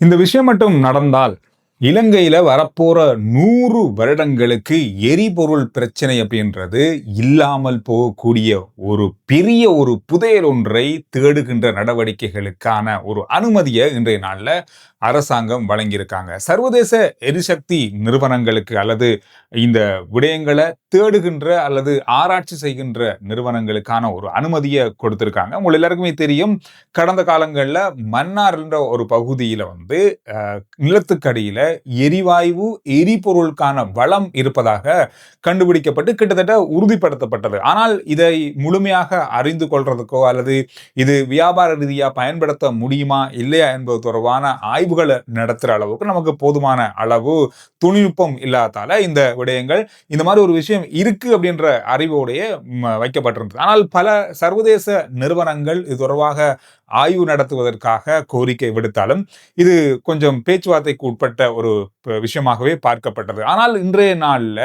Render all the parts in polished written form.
இந்த விஷயம் மட்டும் நடந்தால் இலங்கையில வரப்போற 100 வருடங்களுக்கு எரிபொருள் பிரச்சனை அப்படின்றது இல்லாமல் போகக்கூடிய ஒரு பெரிய ஒரு புதையல் ஒன்றை தேடுகின்ற நடவடிக்கைகளுக்கான ஒரு அனுமதியை இன்றைய நாள்ல அரசாங்கம் வழங்கியிருக்காங்க. சர்வதேச எரிசக்தி நிறுவனங்களுக்கு அல்லது இந்த விடயங்களை தேடுகின்ற அல்லது ஆராய்ச்சி செய்கின்ற நிறுவனங்களுக்கான ஒரு அனுமதியை கொடுத்திருக்காங்க. உங்க எல்லாருக்குமே தெரியும், கடந்த காலங்கள்ல மன்னார் என்ற ஒரு பகுதியில நிலத்துக்கடியில எரிவாயு எரிபொருளுக்கான வளம் இருப்பதாக கண்டுபிடிக்கப்பட்டு கிட்டத்தட்ட உறுதிப்படுத்தப்பட்டது. ஆனால் இதை முழுமையாக அறிந்து கொள்றதுக்கோ அல்லது இது வியாபார ரீதியா பயன்படுத்த முடியுமா இல்லையா என்பது தொடர்பான ஆய்வுகளை நடத்துற அளவுக்கு நமக்கு போதுமான அளவு தொழில்நுட்பம் இல்லாதால இந்த விடயங்கள் இந்த மாதிரி ஒரு விஷயம் இருக்கு அப்படின்ற அறிவோடைய வைக்கப்பட்டிருந்தது. ஆனால் பல சர்வதேச நிறுவனங்கள் இது தொடர்பாக ஆய்வு நடத்துவதற்காக கோரிக்கை விடுத்தாலும் இது கொஞ்சம் பேச்சுவார்த்தைக்கு உட்பட்ட ஒரு விஷயமாகவே பார்க்கப்பட்டது. ஆனால் இன்றைய நாள்ல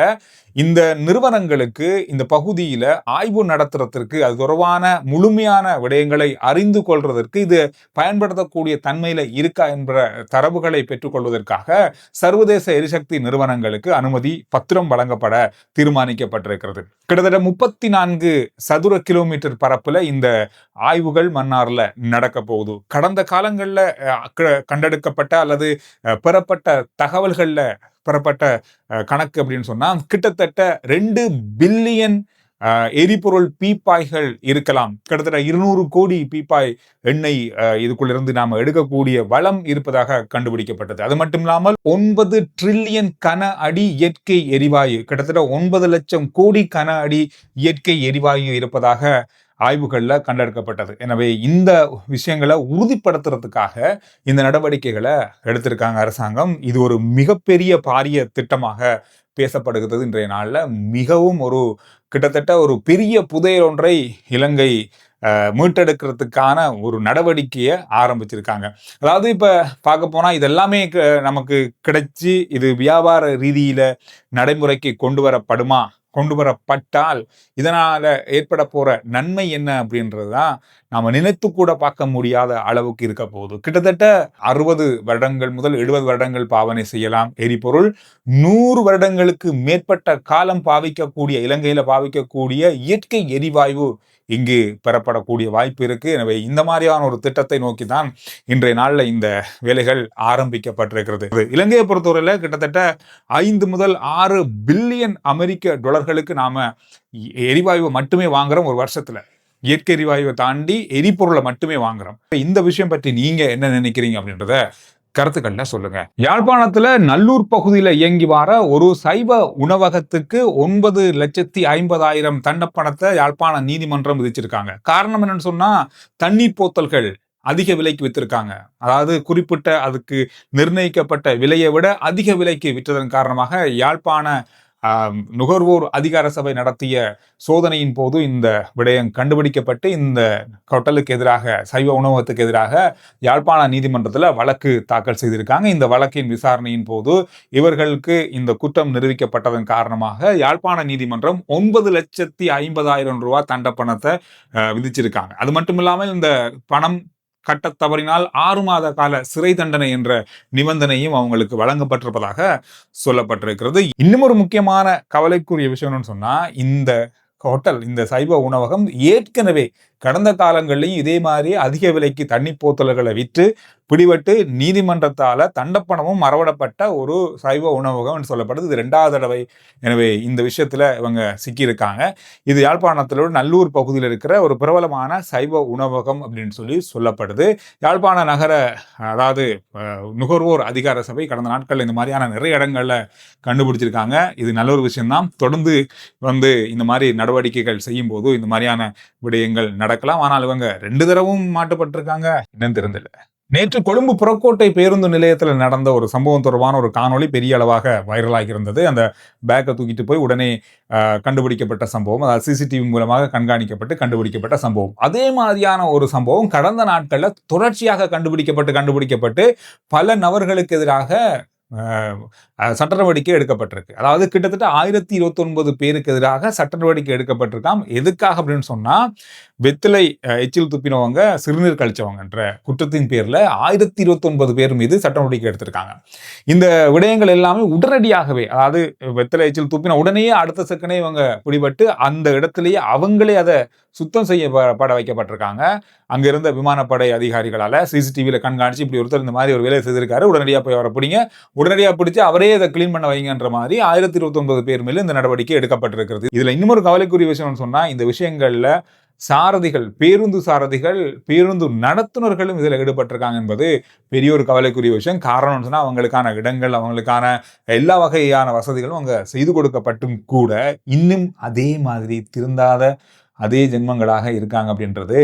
இந்த நிறுவனங்களுக்கு இந்த பகுதியில ஆய்வு நடத்துறதற்கு அது தொடர்பான முழுமையான விடயங்களை அறிந்து கொள்வதற்கு இது பயன்படுத்தக்கூடிய தன்மையில இருக்கா என்ற தரவுகளை பெற்றுக்கொள்வதற்காக சர்வதேச எரிசக்தி நிறுவனங்களுக்கு அனுமதி பத்திரம் வழங்கப்பட தீர்மானிக்கப்பட்டிருக்கிறது. கிட்டத்தட்ட 34 சதுர கிலோமீட்டர் பரப்புல இந்த ஆய்வுகள் மன்னார்ல நடக்க போகுது. கடந்த காலங்கள்ல கண்டெடுக்கப்பட்ட அல்லது பெறப்பட்ட தகவல்கள்ல பெறப்பட்ட கணக்கு அப்படின்னு சொன்னா கிட்டத்தட்ட 2 பில்லியன் எரிபொருள் பீப்பாய்கள் இருக்கலாம். கிட்டத்தட்ட 200 கோடி பீப்பாய் எண்ணெய் இதுக்குள்ள இருந்து நாம எடுக்கக்கூடிய வளம் இருப்பதாக கண்டுபிடிக்கப்பட்டது. அது மட்டும் இல்லாமல் 9 ட்ரில்லியன் கன அடி இயற்கை எரிவாயு, கிட்டத்தட்ட 9 லட்சம் கோடி கன அடி இயற்கை எரிவாயு இருப்பதாக ஆய்வுகள்ல கண்டெடுக்கப்பட்டது. எனவே இந்த விஷயங்களை உறுதிப்படுத்துறதுக்காக இந்த நடவடிக்கைகளை எடுத்திருக்காங்க அரசாங்கம். இது ஒரு மிகப்பெரிய பாரிய திட்டமாக பேசப்படுகிறது. இன்றைய நாள்ல மிகவும் ஒரு கிட்டத்தட்ட ஒரு பெரிய புதையல் ஒன்றை இலங்கை மீட்டெடுக்கிறதுக்கான ஒரு நடவடிக்கையை ஆரம்பிச்சிருக்காங்க. அதாவது இப்ப பார்க்க போனா இதெல்லாமே நமக்கு கிடைச்சி இது வியாபார ரீதியில நடைமுறைக்கு கொண்டு வரப்பட்டால் இதனால ஏற்பட போற நன்மை என்ன அப்படின்றதுதான் நாம நினைத்து கூட பார்க்க முடியாத அளவுக்கு இருக்க போகுது. கிட்டத்தட்ட 60 வருடங்கள் முதல் 70 வருடங்கள் பாவனை செய்யலாம் எரிபொருள். 100 வருடங்களுக்கு மேற்பட்ட காலம் பாவிக்கக்கூடிய இலங்கையில பாவிக்கக்கூடிய இயற்கை எரிவாயு இங்கு பெறப்படக்கூடிய வாய்ப்பு இருக்கு. எனவே இந்த மாதிரியான ஒரு திட்டத்தை நோக்கி தான் இன்றைய நாள்ல இந்த வேலைகள் ஆரம்பிக்கப்பட்டிருக்கிறது. இலங்கையை பொறுத்தவரையில கிட்டத்தட்ட 5 முதல் 6 பில்லியன் அமெரிக்க டாலர்களுக்கு நாம எரிவாயுவை மட்டுமே வாங்குறோம் ஒரு வருஷத்துல. இயற்கை எரிவாயுவை தாண்டி எரிபொருளை மட்டுமே வாங்குறோம். இந்த விஷயம் பற்றி நீங்க என்ன நினைக்கிறீங்க அப்படின்றத கருத்துக்கள்ல சொல்லுங்க. யாழ்ப்பாணத்துல நல்லூர் பகுதியில இயங்கி வர ஒரு சைவ உணவகத்துக்கு 9,50,000 தண்டப்பணத்தை யாழ்ப்பாண நீதிமன்றம் விதிச்சிருக்காங்க. காரணம் என்னன்னு சொன்னா, தண்ணீர் போத்தல்கள் அதிக விலைக்கு வித்திருக்காங்க. அதாவது குறிப்பிட்ட அதுக்கு நிர்ணயிக்கப்பட்ட விலையை விட அதிக விலைக்கு விற்றதன் காரணமாக யாழ்ப்பாண நுகர்வோர் அதிகார சபை நடத்திய சோதனையின் போது இந்த விடயம் கண்டுபிடிக்கப்பட்டு இந்த ஹோட்டலுக்கு எதிராக, சைவ உணவகத்துக்கு எதிராக யாழ்ப்பாண நீதிமன்றத்தில் வழக்கு தாக்கல் செய்திருக்காங்க. இந்த வழக்கின் விசாரணையின் போது இவர்களுக்கு இந்த குற்றம் நிரூபிக்கப்பட்டதன் காரணமாக யாழ்ப்பாண நீதிமன்றம் 9,50,000 ரூபாய் தண்டப்பணத்தை விதிச்சிருக்காங்க. அது மட்டும் இல்லாமல் இந்த பணம் கட்ட தவறினால் 6 மாத கால சிறை தண்டனை என்ற நிபந்தனையும் அவங்களுக்கு வழங்கப்பட்டிருப்பதாக சொல்லப்பட்டிருக்கிறது. இன்னும் ஒரு முக்கியமான கவலைக்குரிய விஷயம்னு சொன்னா, இந்த ஹோட்டல், இந்த சைவ உணவகம் ஏற்கனவே கடந்த காலங்களிலும் இதே மாதிரி அதிக விலைக்கு தண்ணி போத்தல்களை விற்று பிடிபட்டு நீதிமன்றத்தால தண்டப்பணமும் மறவிடப்பட்ட ஒரு சைவ உணவகம் சொல்லப்படுது. இது 2வது தடவை. எனவே இந்த விஷயத்துல இவங்க சிக்கியிருக்காங்க. இது யாழ்ப்பாணத்திலோட நல்லூர் பகுதியில் இருக்கிற ஒரு பிரபலமான சைவ உணவகம் அப்படின்னு சொல்லப்படுது. யாழ்ப்பாண நகர அதாவது நுகர்வோர் அதிகார சபை கடந்த நாட்கள் இந்த மாதிரியான நிறைய இடங்கள்ல கண்டுபிடிச்சிருக்காங்க. இது நல்ல ஒரு விஷயம்தான். தொடர்ந்து இந்த மாதிரி நடவடிக்கைகள் செய்யும் போது இந்த மாதிரியான விடயங்கள் நடக்கலாம். ஆனால் இவங்க 2 தடவும் மாட்டப்பட்டிருக்காங்க. என்னன்னு தெரியல. நேற்று கொழும்பு புறக்கோட்டை பேருந்து நிலையத்தில் நடந்த ஒரு சம்பவம் தொடர்பான ஒரு காணொளி பெரிய அளவாக வைரலாகி இருந்தது. அந்த பேக்கை தூக்கிட்டு போய் உடனே கண்டுபிடிக்கப்பட்ட சம்பவம், அதாவது சிசிடிவி மூலமாக கண்காணிக்கப்பட்டு கண்டுபிடிக்கப்பட்ட சம்பவம். அதே மாதிரியான ஒரு சம்பவம் கடந்த நாட்கள்ல தொடர்ச்சியாக கண்டுபிடிக்கப்பட்டு பல நபர்களுக்கு எதிராக சட்ட நடவடிக்கை எடுக்கப்பட்டிருக்கு. அதாவது கிட்டத்தட்ட 1029 பேருக்கு எதிராக சட்ட நடவடிக்கை எடுக்கப்பட்டிருக்காம். எதுக்காக அப்படின்னு சொன்னா, வெத்திலை எச்சில் துப்பினவங்க சிறுநீர் கழிச்சவங்கன்ற குற்றத்தின் பேர்ல 1029 பேர் மீது சட்ட நடவடிக்கை எடுத்திருக்காங்க. இந்த விடயங்கள் எல்லாமே உடனடியாகவே, அதாவது வெத்திலை எச்சில் துப்பின உடனேயே அடுத்த செகண்டே இவங்க பிடிபட்டு அந்த இடத்திலேயே அவங்களே அதை சுத்தம் செய்யப்பட வைக்கப்பட்டிருக்காங்க. அங்க இருந்த விமானப்படை அதிகாரிகளால சிசிடிவியில கண்காணிச்சு இப்படி ஒருத்தர் இந்த மாதிரி ஒரு வேலையை செய்திருக்காரு, உடனடியா போய் அவரை பிடிங்க, உடனடியா பிடிச்சு அவரே அதை கிளீன் பண்ண வைங்கன்ற மாதிரி 1029 பேர் மேல இந்த நடவடிக்கை எடுக்கப்பட்டிருக்கிறது. இதுல இன்னொரு கவலைக்குரிய விஷயம் சொன்னா, இந்த விஷயங்கள்ல சாரதிகள், பேருந்து சாரதிகள், பேருந்து நடத்துனர்களும் இதில் ஈடுபட்டிருக்காங்க என்பது பெரிய ஒரு கவலைக்குரிய விஷயம். காரணம் சொன்னா, அவங்களுக்கான இடங்கள், அவங்களுக்கான எல்லா வகையான வசதிகளும் அங்க செய்து கொடுக்கப்பட்டும் கூட இன்னும் அதே மாதிரி திருந்தாத அதே ஜென்மங்களாக இருக்காங்க அப்படின்றது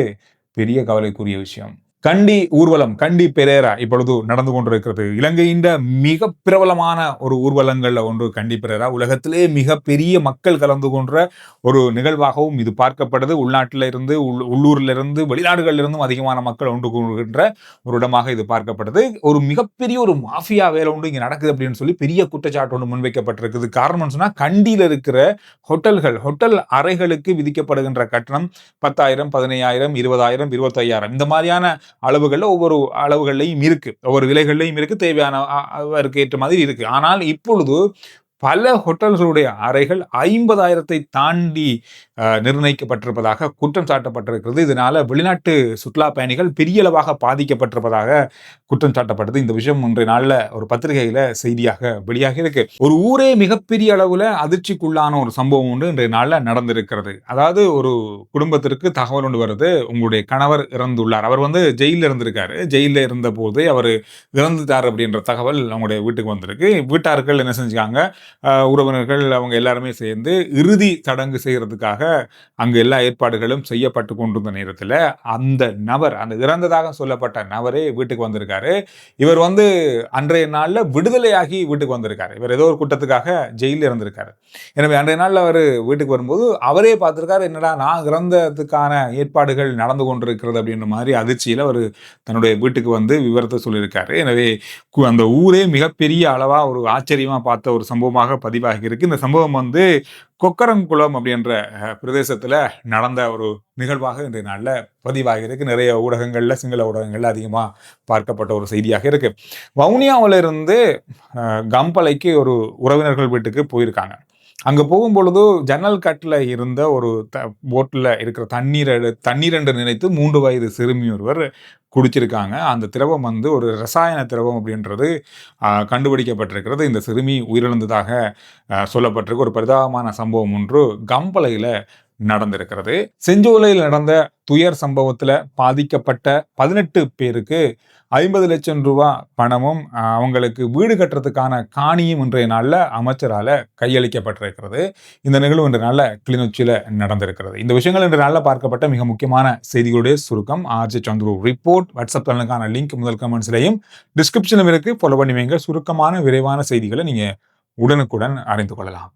பெரிய கவலைக்குரிய விஷயம். கண்டி ஊர்வலம், கண்டி பெரேரா இப்பொழுது நடந்து கொண்டிருக்கிறது. இலங்கையின் மிக பிரபலமான ஒரு ஊர்வலங்கள்ல ஒன்று கண்டி பெரேரா. உலகத்திலே மிகப்பெரிய மக்கள் கலந்து கொண்ட ஒரு நிகழ்வாகவும் இது பார்க்கப்படுது. உள்நாட்டில இருந்து, உள்ளூர்ல இருந்து, வெளிநாடுகளில் இருந்தும் அதிகமான மக்கள் ஒன்று கூடுகின்ற ஒரு இடமாக இது பார்க்கப்படுது. ஒரு மிகப்பெரிய ஒரு மாஃபியா வேலை ஒன்று இங்க நடக்குது அப்படின்னு சொல்லி பெரிய குற்றச்சாட்டு ஒன்று முன்வைக்கப்பட்டிருக்குது. காரணம் சொன்னா, கண்டியில் இருக்கிற ஹோட்டல் அறைகளுக்கு விதிக்கப்படுகின்ற கட்டணம் 10,000, 15,000, 20,000, 25,000 இந்த மாதிரியான அளவுகள்ல ஒவ்வொரு அளவுகள்லையும் இருக்கு, ஒவ்வொரு விலைகள்லையும் இருக்கு, தேவையான அவருக்கு ஏற்ற மாதிரி இருக்கு. ஆனால் இப்பொழுது பல ஹோட்டல்களுடைய அறைகள் 50,000 தாண்டி நிர்ணயிக்கப்பட்டிருப்பதாக குற்றம் சாட்டப்பட்டிருக்கிறது. இதனால வெளிநாட்டு சுற்றுலா பயணிகள் பெரிய அளவாக பாதிக்கப்பட்டிருப்பதாக குற்றம் சாட்டப்பட்டது. இந்த விஷயம் இன்றைய நாள்ல ஒரு பத்திரிகையில செய்தியாக வெளியாகி இருக்கு. ஒரு ஊரே மிகப்பெரிய அளவுல அதிர்ச்சிக்குள்ளான ஒரு சம்பவம் ஒன்று இன்றைய நாள்ல நடந்திருக்கிறது. அதாவது ஒரு குடும்பத்திற்கு தகவல் ஒன்று வருது, உங்களுடைய கணவர் இறந்துள்ளார். அவர் ஜெயில இருந்திருக்காரு. ஜெயில இருந்த போது அவர் இறந்துட்டார் அப்படின்ற தகவல் அவங்களுடைய வீட்டுக்கு வந்திருக்கு. வீட்டார்கள் என்ன செஞ்சுக்காங்க, உறவினர்கள் அவங்க எல்லாருமே சேர்ந்து இறுதி சடங்கு செய்யறதுக்காக அங்கு எல்லா ஏற்பாடுகளும் செய்யப்பட்டு கொண்டிருந்த நேரத்தில் அந்த நபர், அந்த இறந்ததாக சொல்லப்பட்ட நபரே வீட்டுக்கு வந்திருக்காரு. இவர் அன்றைய நாள்ல விடுதலையாகி வீட்டுக்கு வந்திருக்காரு. இவர் ஏதோ ஒரு குற்றத்துக்காக ஜெயிலில் இருந்திருக்காரு. எனவே அன்றைய நாள்ல அவர் வீட்டுக்கு வரும்போது அவரே பார்த்திருக்காரு, என்னடா நான் இறந்ததுக்கான ஏற்பாடுகள் நடந்து கொண்டிருக்கிறது அப்படின்ற மாதிரி அதிர்ச்சியில் அவர் தன்னுடைய வீட்டுக்கு விவரத்தை சொல்லியிருக்காரு. எனவே அந்த ஊரே மிகப்பெரிய அளவா ஒரு ஆச்சரியமா பார்த்த ஒரு சம்பவமாக பதிவாகி இருக்கு. இந்த சம்பவம் கொக்கரங்குளம் அப்படின்ற பிரதேசத்துல நடந்த ஒரு நிகழ்வாக இன்றைய நாள்ல பதிவாகி இருக்கு. நிறைய ஊடகங்கள்ல, சிங்கள ஊடகங்கள்ல அதிகமா பார்க்கப்பட்ட ஒரு செய்தியாக இருக்கு. வவுனியாவில இருந்து கம்பளைக்கு ஒரு உறவினர்கள் வீட்டுக்கு போயிருக்காங்க. அங்க போகும்பொழுது ஜன்னல் கட்டில் இருந்த ஒரு போட்டில் இருக்கிற தண்ணீர் என்று நினைத்து 3 வயது சிறுமி ஒருவர் குடிச்சிருக்காங்க. அந்த திரவம் ஒரு ரசாயன திரவம் அப்படின்றது கண்டுபிடிக்கப்பட்டிருக்கிறது. இந்த சிறுமி உயிரிழந்ததாக சொல்லப்பட்டிருக்கு. ஒரு பரிதாபமான சம்பவம் ஒன்று கம்பளையில் நடந்திருக்கிறது. செஞ்சோலையில் நடந்த துயர் சம்பவத்தில் பாதிக்கப்பட்ட 18 பேருக்கு 50 லட்சம் ரூபாய் பணமும் அவங்களுக்கு வீடு கட்டுறதுக்கான காணியும் இன்றைய நாளில் அமைச்சரால் கையளிக்கப்பட்டிருக்கிறது. இந்த நிகழ்வு இன்றைய நாளில் கிளிநொச்சியில் நடந்திருக்கிறது. இந்த விஷயங்கள் இன்றைய நாளில் பார்க்கப்பட்ட மிக முக்கியமான செய்திகளுடைய சுருக்கம். ஆர்ஜே சந்துரு ரிப்போர்ட் வாட்ஸ்அப் சேனலுக்கான லிங்க் முதல் கமெண்ட்ஸ்லையும் டிஸ்கிரிப்ஷனும் இருக்கு. ஃபாலோ பண்ணி வைங்க. சுருக்கமான விரைவான செய்திகளை நீங்க உடனுக்குடன் அறிந்து கொள்ளலாம்.